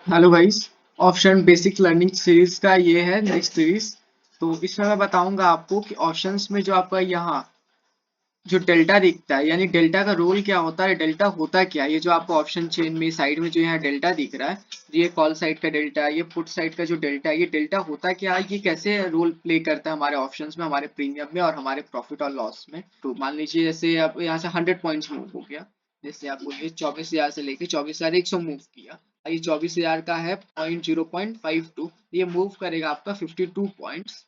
Hello guys. Option basic learning series का ये है नेक्स्ट सीरीज। तो इसमें मैं बताऊंगा आपको कि ऑप्शंस में जो आपका यहाँ जो डेल्टा दिखता है, यानी डेल्टा का रोल क्या होता है, डेल्टा होता क्या है। ये जो आपको ऑप्शन चेन में साइड में जो यहाँ डेल्टा दिख रहा है, ये कॉल साइड का डेल्टा, ये पुट साइड का जो डेल्टा है, ये डेल्टा होता क्या है, ये कैसे रोल प्ले करता है हमारे ऑप्शंस में, हमारे प्रीमियम में और हमारे प्रॉफिट और लॉस में। तो मान लीजिए जैसे अब यहाँ से 100 पॉइंट्स मूव हो गया, जैसे आप बोलिए 24,000 से लेके 24,100 मूव किया। ये 24,000 का है 0.52, ये मूव करेगा आपका 52 पॉइंट्स।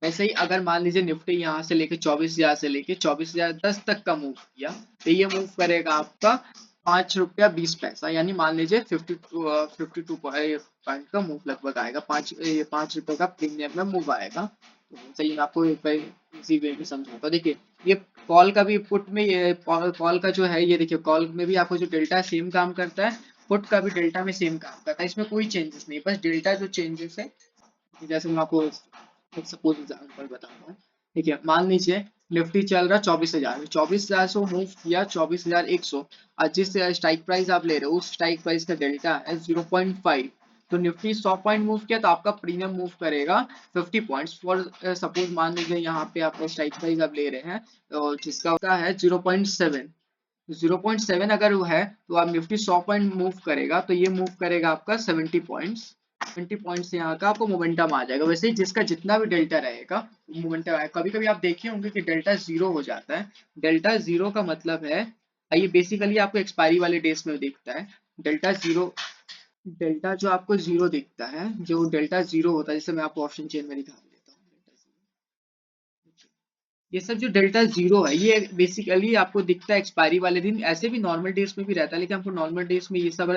वैसे ही अगर मान लीजिए निफ्टी यहाँ से लेके 24,000 से लेके 24,010 तक का मूव किया, तो ये मूव करेगा आपका 5 रुपया 20 पैसा, यानी मान लीजिए 52 पॉइंट का मूव लगभग आएगा। 5 रुपए का प्रीमियम में मूव आएगा। तो सही, मैं आपको एक बार इजी वे में समझाता हूँ। देखिए, ये कॉल का भी पुट में, ये कॉल का जो है, ये देखिए कॉल में भी आपको जो डेल्टा सेम काम करता है, पुट का भी डेल्टा में सेम काम करता है। इसमें कोई चेंजेस नहीं, बस डेल्टा जो चेंजेस है, जैसे मैं आपको एक सपोज एग्जाम्पल बताता हूँ। ठीक है, मान लीजिए निफ्टी चल रहा 24,000, 24,000 से मूव किया 24,100, और जिस स्ट्राइक प्राइस आप ले रहे हो उस स्ट्राइक प्राइस का डेल्टा है 0.5। तो निफ्टी 100 पॉइंट मूव किया तो आपका प्रीमियम मूव करेगा 50 पॉइंट्स। फॉर सपोज मान लीजिए यहाँ पे आपका स्ट्राइक प्राइस आप ले रहे हैं, तो जिसका होता है 0.7। 0.7 अगर वो है तो आप निफ्टी 100 पॉइंट मूव करेगा तो ये मूव करेगा आपका 70 पॉइंट्स। 70 पॉइंट्स से यहाँ का आपको मोमेंटम आ जाएगा। वैसे ही जिसका जितना भी डेल्टा रहेगा मोमेंटम आएगा। कभी कभी आप देखे होंगे कि डेल्टा जीरो हो जाता है। डेल्टा जीरो का मतलब है, ये बेसिकली आपको एक्सपायरी वाले डेज में दिखता है। डेल्टा जीरो, डेल्टा जो आपको जीरो दिखता है, जो डेल्टा जीरो होता है, जैसे मैं आपको ऑप्शन चेन में दिखा देता हूँ। ये सब जो डेल्टा जीरो है, ये बेसिकली आपको दिखता है एक्सपायरी वाले दिन। ऐसे भी नॉर्मल डेज में भी रहता है, लेकिन हमको नॉर्मल डेज में ये सब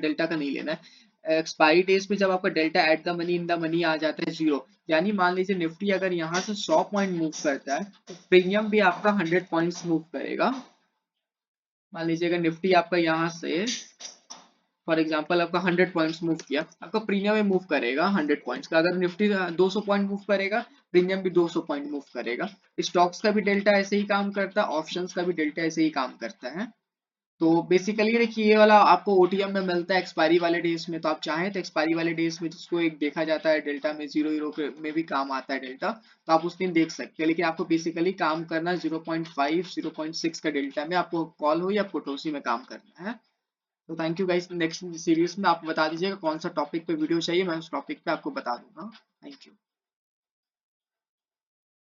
डेल्टा का नहीं लेना है। एक्सपायरी डेज में जब आपका delta at the money in the money आ जाता है जीरो, यानी मान लीजिए निफ्टी अगर यहाँ से 100 पॉइंट मूव करता है तो प्रीमियम भी आपका 100 पॉइंट्स मूव करेगा। मान लीजिए अगर निफ्टी आपका यहाँ से फॉर एग्जाम्पल आपका 100 पॉइंट्स मूव किया, आपका प्रीमियम में मूव करेगा 100 पॉइंट्स का। अगर निफ्टी 200 पॉइंट मूव करेगा, प्रीमियम भी 200 पॉइंट मूव करेगा। स्टॉक्स का भी डेल्टा ऐसे ही काम करता है, ऑप्शंस का भी डेल्टा ऐसे ही काम करता है। तो बेसिकली देखिए, ये वाला आपको ओटीएम में मिलता है एक्सपायरी वाले डेज में। तो आप चाहें तो एक्सपायरी वाले डेज में जिसको एक देखा जाता है डेल्टा में, जीरो हीरो में भी काम आता है डेल्टा, तो आप उस दिन देख सकते हैं। लेकिन आपको बेसिकली काम करना 0.5 0.6 का डेल्टा में, आपको कॉल हो या पुट हो उसी में काम करना है। तो thank you guys. Next series में आप बता दीजिएगा कौन सा टॉपिक पे वीडियो चाहिए, मैं उस टॉपिक पे आपको बता दूंगा। Thank you.